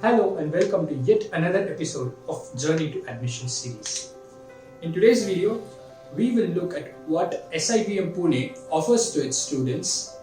Hello and welcome to yet another episode of Journey to Admission series. In today's video, we will look at what SIBM Pune offers to its students,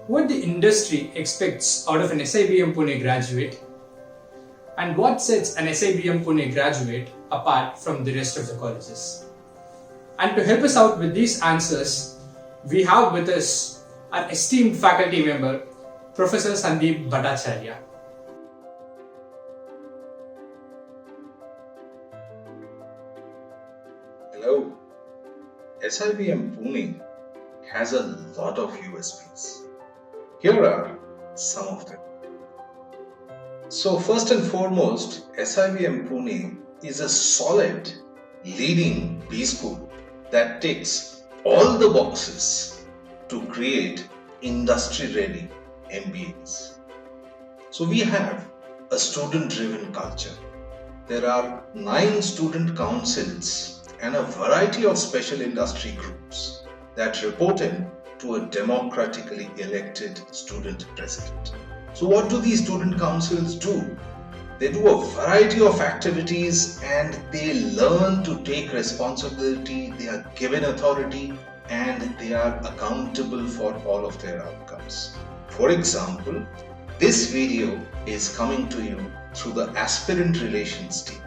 what the industry expects out of an SIBM Pune graduate, and what sets an SIBM Pune graduate apart from the rest of the colleges. And to help us out with these answers, we have with us our esteemed faculty member, Professor Sandeep Bhattacharya. Hello. SIBM Pune has a lot of USPs. Here are some of them. So first and foremost, SIBM Pune is a solid, leading B-school that ticks all the boxes to create industry-ready MBAs. So we have a student-driven culture. There are 9 student councils and a variety of special industry groups that report in to a democratically elected student president. So what do these student councils do? They do a variety of activities and they learn to take responsibility, they are given authority and they are accountable for all of their outcomes. For example, this video is coming to you through the Aspirant Relations Team.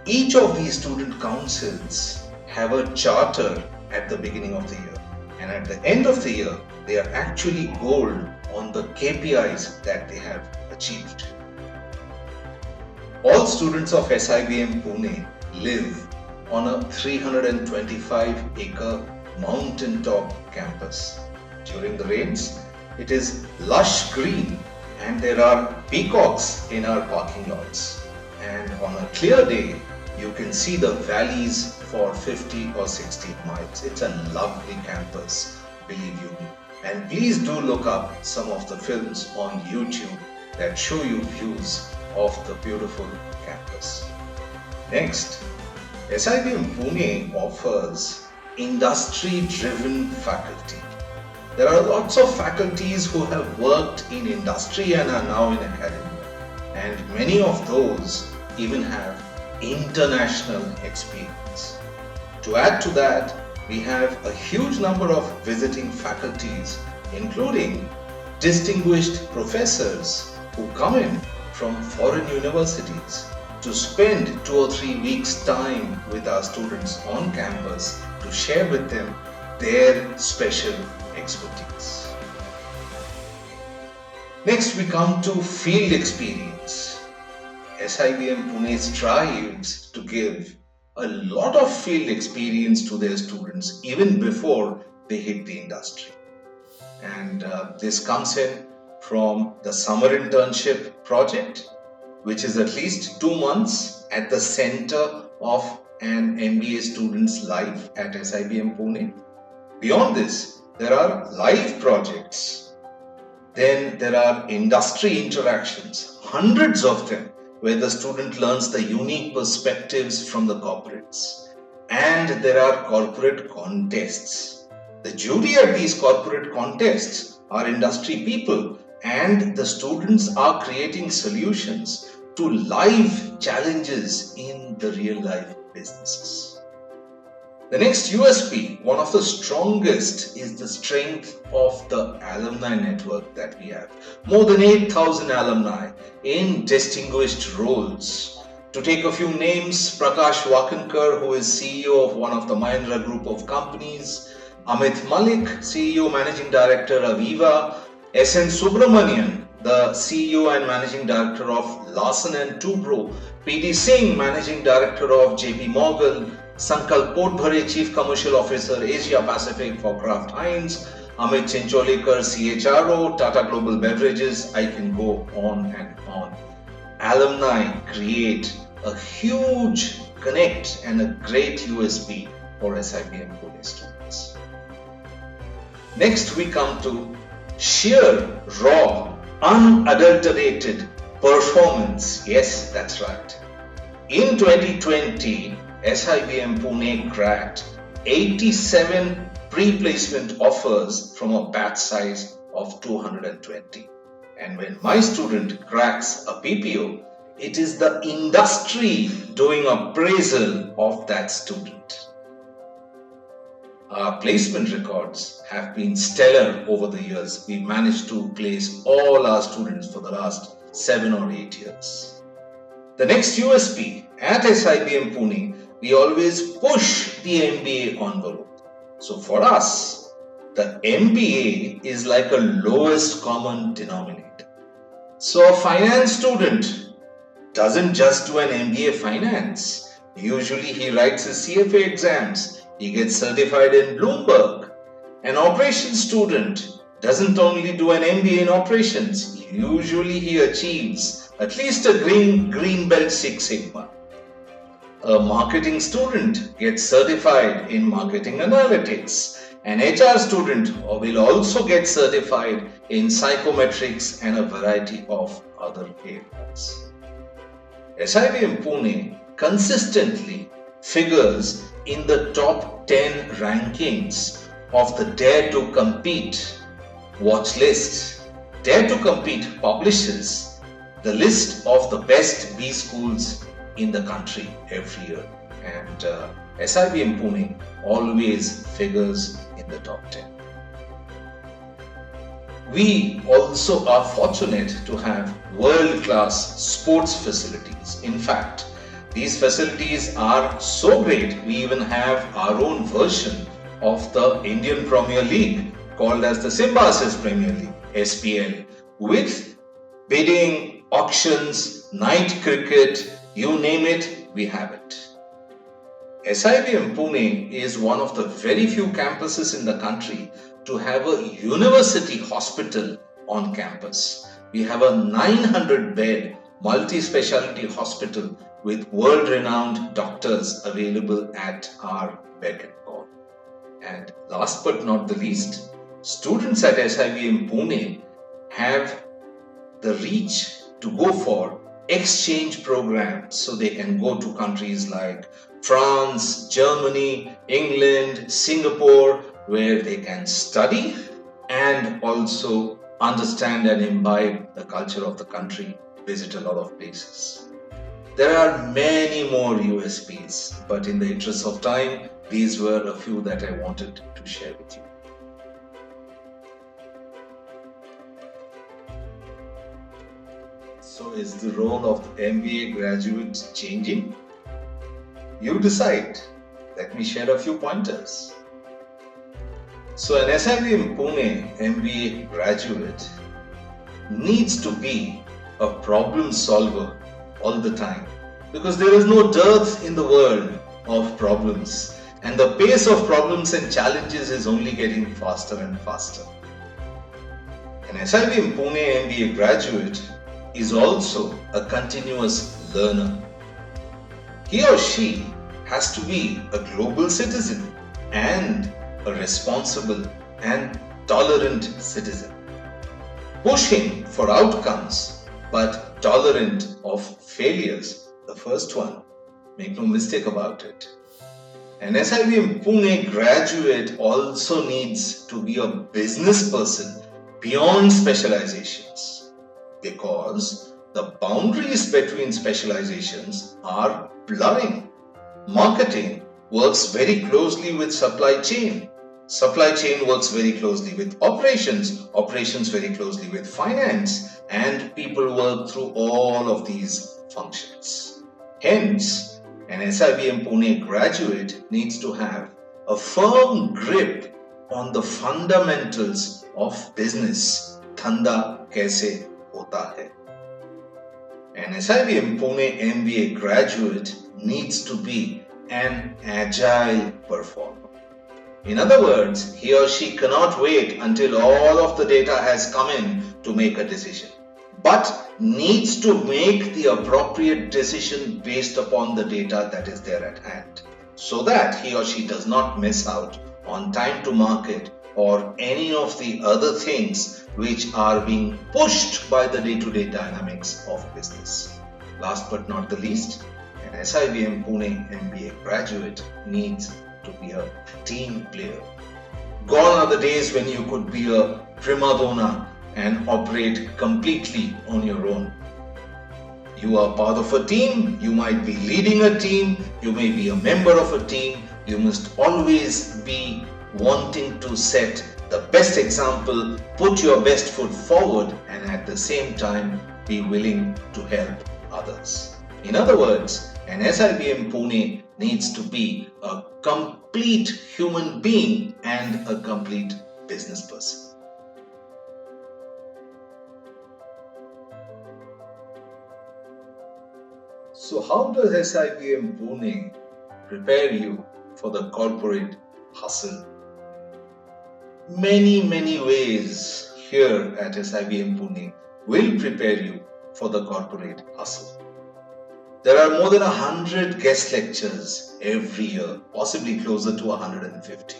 Each of these student councils have a charter at the beginning of the year, and at the end of the year they are actually gold on the KPIs that they have achieved. All students of SIBM Pune live on a 325-acre mountaintop campus. During the rains, it is lush green and there are peacocks in our parking lots. And on a clear day, you can see the valleys for 50 or 60 miles. It's a lovely campus, believe you me. And please do look up some of the films on YouTube that show you views of the beautiful campus. Next, SIBM Pune offers industry-driven faculty. There are lots of faculties who have worked in industry and are now in academia. And many of those even have international experience. To add to that, we have a huge number of visiting faculties, including distinguished professors who come in from foreign universities to spend 2 or 3 weeks' time with our students on campus to share with them their special expertise. Next, we come to field experience. SIBM Pune strives to give a lot of field experience to their students even before they hit the industry. And this comes in from the summer internship project, which is at least 2 months at the center of an MBA student's life at SIBM Pune. Beyond this, there are live projects. Then there are industry interactions, hundreds of them, where the student learns the unique perspectives from the corporates. And there are corporate contests. The jury at these corporate contests are industry people, and the students are creating solutions to live challenges in the real life businesses. The next USP, one of the strongest, is the strength of the alumni network that we have. More than 8,000 alumni in distinguished roles. To take a few names, Prakash Wakankar, who is CEO of one of the Mahindra group of companies, Amit Malik, CEO Managing Director Aviva, SN Subramanian, the CEO and Managing Director of Larsen & Toubro, PD Singh, Managing Director of JP Morgan, Sankalp Potbhare, Chief Commercial Officer, Asia Pacific for Kraft Heinz, Amit Chincholekar, CHRO, Tata Global Beverages. I can go on and on. Alumni create a huge connect and a great USP for SIBM Pune students. Next, we come to sheer, raw, unadulterated performance. Yes, that's right. In 2020, SIBM Pune cracked 87 pre-placement offers from a batch size of 220. And when my student cracks a PPO, it is the industry doing appraisal of that student. Our placement records have been stellar over the years. We managed to place all our students for the last 7 or 8 years. The next USP at SIBM Pune, we always push the MBA envelope. So for us, the MBA is like a lowest common denominator. So a finance student doesn't just do an MBA finance. Usually he writes his CFA exams. He gets certified in Bloomberg. An operations student doesn't only do an MBA in operations. Usually he achieves at least a green belt 6 Sigma. A marketing student gets certified in marketing analytics. An HR student will also get certified in psychometrics and a variety of other areas. SIBM Pune consistently figures in the top 10 rankings of the Dare to Compete watch list. Dare to Compete publishes the list of the best B schools in the country every year, and SIBM Pune always figures in the top 10. We also are fortunate to have world-class sports facilities. In fact, these facilities are so great, we even have our own version of the Indian Premier League called as the Symbiosis Premier League, SPL, with bidding, auctions, night cricket, you name it, we have it. SIBM Pune is one of the very few campuses in the country to have a university hospital on campus. We have a 900-bed multi-specialty hospital with world-renowned doctors available at our beck and call. And last but not the least, students at SIBM Pune have the reach to go for exchange programs, so they can go to countries like France, Germany, England, Singapore, where they can study and also understand and imbibe the culture of the country, visit a lot of places. There are many more USPs, but in the interest of time, these were a few that I wanted to share with you. So is the role of MBA graduates changing? You decide. Let me share a few pointers. So an SIBM Pune MBA graduate needs to be a problem solver all the time, because there is no dearth in the world of problems, and the pace of problems and challenges is only getting faster and faster. An SIBM Pune MBA graduate is also a continuous learner. He or she has to be a global citizen and a responsible and tolerant citizen. Pushing for outcomes but tolerant of failures, the first one. Make no mistake about it. An SIBM Pune graduate also needs to be a business person beyond specializations, because the boundaries between specializations are blurring. Marketing works very closely with supply chain. Supply chain works very closely with operations. Operations very closely with finance. And people work through all of these functions. Hence, an SIBM Pune graduate needs to have a firm grip on the fundamentals of business. Dhanda kaise hota hai. An SIBM Pune MBA graduate needs to be an agile performer. In other words, he or she cannot wait until all of the data has come in to make a decision, but needs to make the appropriate decision based upon the data that is there at hand, so that he or she does not miss out on time to market or any of the other things which are being pushed by the day-to-day dynamics of business. Last but not the least, an SIBM Pune MBA graduate needs to be a team player. Gone are the days when you could be a prima donna and operate completely on your own. You are part of a team, you might be leading a team, you may be a member of a team. You must always be wanting to set the best example, put your best foot forward, and at the same time be willing to help others. In other words, an SIBM Pune needs to be a complete human being and a complete business person. So how does SIBM Pune prepare you for the corporate hustle? Many ways here at SIBM Pune will prepare you for the corporate hustle. There are more than 100 guest lectures every year, possibly closer to 150.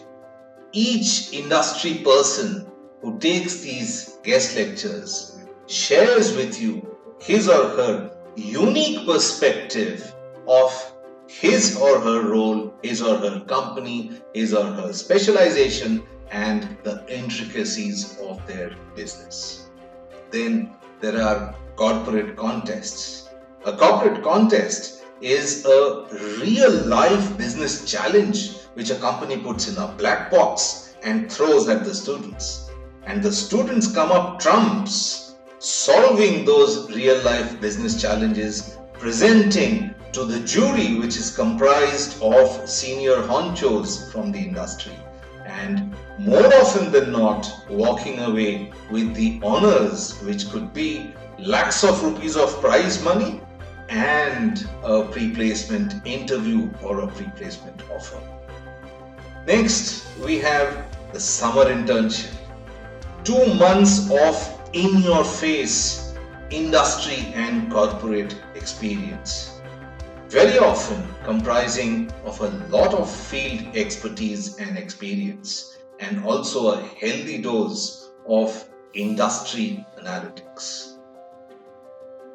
Each industry person who takes these guest lectures shares with you his or her unique perspective of his or her role, his or her company, his or her specialization, and the intricacies of their business. Then there are corporate contests. A corporate contest is a real life business challenge which a company puts in a black box and throws at the students. And the students come up trumps solving those real life business challenges, presenting to the jury, which is comprised of senior honchos from the industry, and more often than not walking away with the honors, which could be lakhs of rupees of prize money and a pre-placement interview or a pre-placement offer. Next, we have the summer internship. 2 months of in-your-face industry and corporate experience, very often comprising of a lot of field expertise and experience, and also a healthy dose of industry analytics.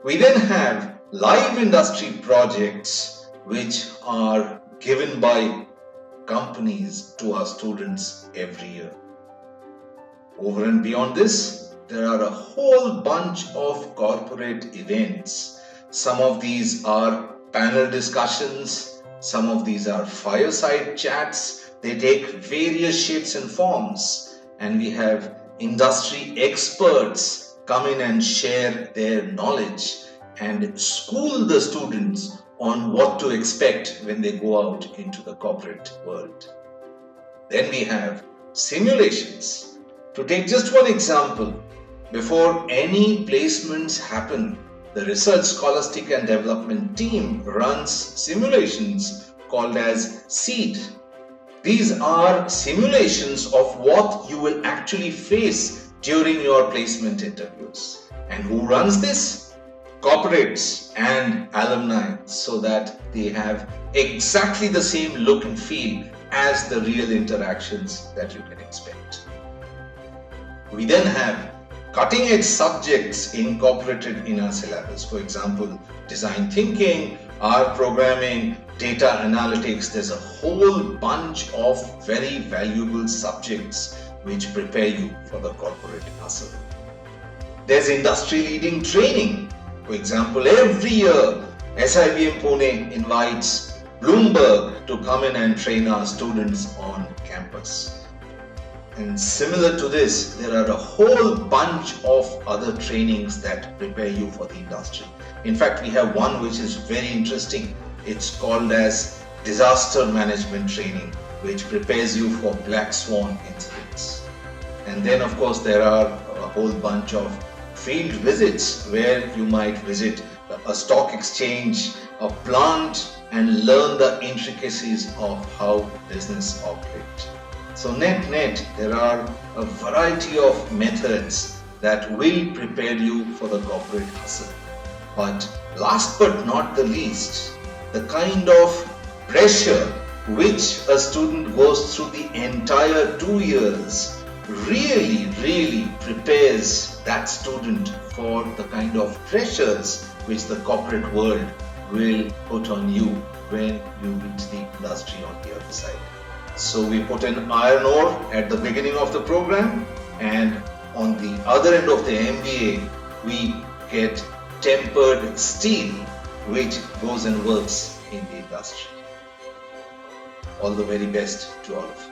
We then have live industry projects which are given by companies to our students every year. Over and beyond this, there are a whole bunch of corporate events. Some of these are panel discussions, some of these are fireside chats. They take various shapes and forms, and we have industry experts come in and share their knowledge and school the students on what to expect when they go out into the corporate world. Then we have simulations. To take just one example, before any placements happen, the Research, Scholastic and Development team runs simulations called as SEED. These are simulations of what you will actually face during your placement interviews. And who runs this? Corporates and alumni, so that they have exactly the same look and feel as the real interactions that you can expect. We then have cutting-edge subjects incorporated in our syllabus. For example, design thinking, R programming, data analytics. There's a whole bunch of very valuable subjects which prepare you for the corporate hustle. There's industry-leading training. For example, every year, SIBM Pune invites Bloomberg to come in and train our students on campus. And similar to this, there are a whole bunch of other trainings that prepare you for the industry. In fact, we have one which is very interesting. It's called as disaster management training, which prepares you for black swan incidents. And then, of course, there are a whole bunch of field visits where you might visit a stock exchange, a plant, and learn the intricacies of how business operates. So net, there are a variety of methods that will prepare you for the corporate hustle. But last but not the least, the kind of pressure which a student goes through the entire 2 years really prepares that student for the kind of pressures which the corporate world will put on you when you reach the industry on the other side. So we put an iron ore at the beginning of the program, and on the other end of the MBA, we get tempered steel, which goes and works in the industry. All the very best to all of you.